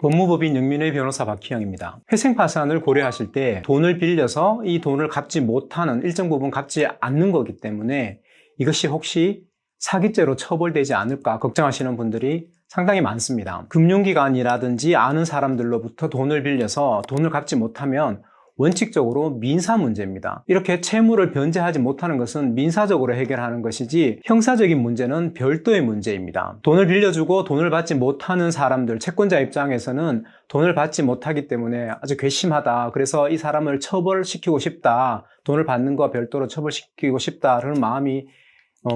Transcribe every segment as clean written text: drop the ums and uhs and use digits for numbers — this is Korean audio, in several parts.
법무법인 영민의 변호사 박희영입니다. 회생파산을 고려하실 때 돈을 빌려서 이 돈을 갚지 못하는, 일정 부분 갚지 않는 거기 때문에 이것이 혹시 사기죄로 처벌되지 않을까 걱정하시는 분들이 상당히 많습니다. 금융기관이라든지 아는 사람들로부터 돈을 빌려서 돈을 갚지 못하면 원칙적으로 민사 문제입니다. 이렇게 채무를 변제하지 못하는 것은 민사적으로 해결하는 것이지 형사적인 문제는 별도의 문제입니다. 돈을 빌려주고 돈을 받지 못하는 사람들, 채권자 입장에서는 돈을 받지 못하기 때문에 아주 괘씸하다. 그래서 이 사람을 처벌시키고 싶다. 돈을 받는 거와 별도로 처벌시키고 싶다라는 마음이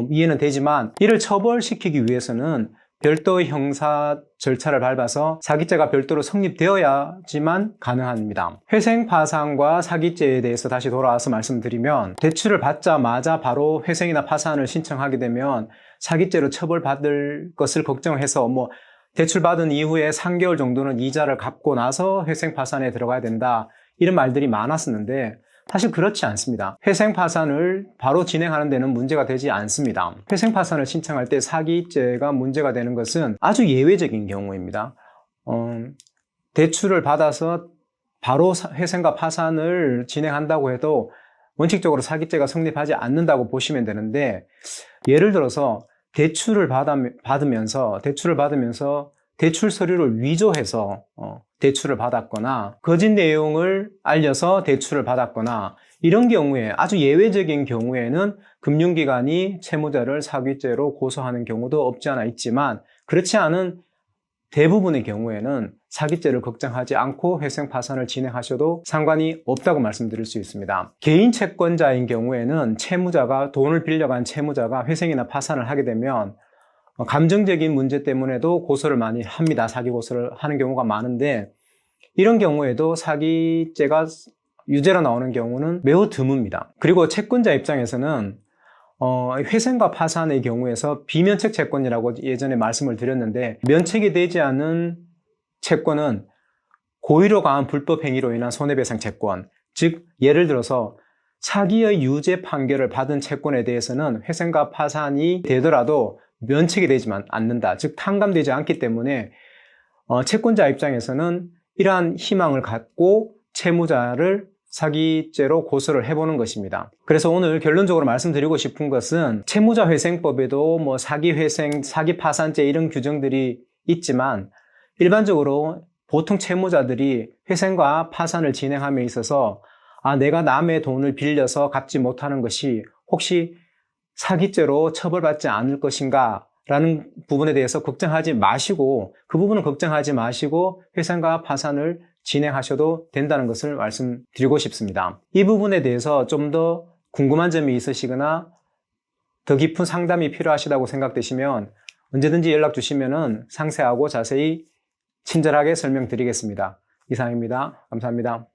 이해는 되지만, 이를 처벌시키기 위해서는 별도의 형사 절차를 밟아서 사기죄가 별도로 성립되어야지만 가능합니다. 회생파산과 사기죄에 대해서 다시 돌아와서 말씀드리면, 대출을 받자마자 바로 회생이나 파산을 신청하게 되면 사기죄로 처벌받을 것을 걱정해서 대출 받은 이후에 3개월 정도는 이자를 갚고 나서 회생파산에 들어가야 된다, 이런 말들이 많았었는데 사실 그렇지 않습니다. 회생파산을 바로 진행하는 데는 문제가 되지 않습니다. 회생파산을 신청할 때 사기죄가 문제가 되는 것은 아주 예외적인 경우입니다. 대출을 받아서 바로 회생과 파산을 진행한다고 해도 원칙적으로 사기죄가 성립하지 않는다고 보시면 되는데, 예를 들어서 대출을 받으면서 대출 서류를 위조해서 대출을 받았거나 거짓 내용을 알려서 대출을 받았거나, 이런 경우에, 아주 예외적인 경우에는 금융기관이 채무자를 사기죄로 고소하는 경우도 없지 않아 있지만, 그렇지 않은 대부분의 경우에는 사기죄를 걱정하지 않고 회생파산을 진행하셔도 상관이 없다고 말씀드릴 수 있습니다. 개인 채권자인 경우에는 돈을 빌려간 채무자가 회생이나 파산을 하게 되면 감정적인 문제 때문에도 고소를 많이 합니다. 사기 고소를 하는 경우가 많은데, 이런 경우에도 사기죄가 유죄로 나오는 경우는 매우 드뭅니다. 그리고 채권자 입장에서는 회생과 파산의 경우에서 비면책 채권이라고 예전에 말씀을 드렸는데, 면책이 되지 않은 채권은 고의로 가한 불법 행위로 인한 손해배상 채권, 즉 예를 들어서 사기의 유죄 판결을 받은 채권에 대해서는 회생과 파산이 되더라도 면책이 되지만 않는다. 즉 탕감되지 않기 때문에 채권자 입장에서는 이러한 희망을 갖고 채무자를 사기죄로 고소를 해보는 것입니다. 그래서 오늘 결론적으로 말씀드리고 싶은 것은, 채무자 회생법에도 사기 회생, 사기 파산죄 이런 규정들이 있지만, 일반적으로 보통 채무자들이 회생과 파산을 진행함에 있어서 내가 남의 돈을 빌려서 갚지 못하는 것이 혹시 사기죄로 처벌받지 않을 것인가 라는 부분에 대해서 걱정하지 마시고, 그 부분은 걱정하지 마시고 회생과 파산을 진행하셔도 된다는 것을 말씀드리고 싶습니다. 이 부분에 대해서 좀 더 궁금한 점이 있으시거나 더 깊은 상담이 필요하시다고 생각되시면 언제든지 연락 주시면 상세하고 자세히 친절하게 설명드리겠습니다. 이상입니다. 감사합니다.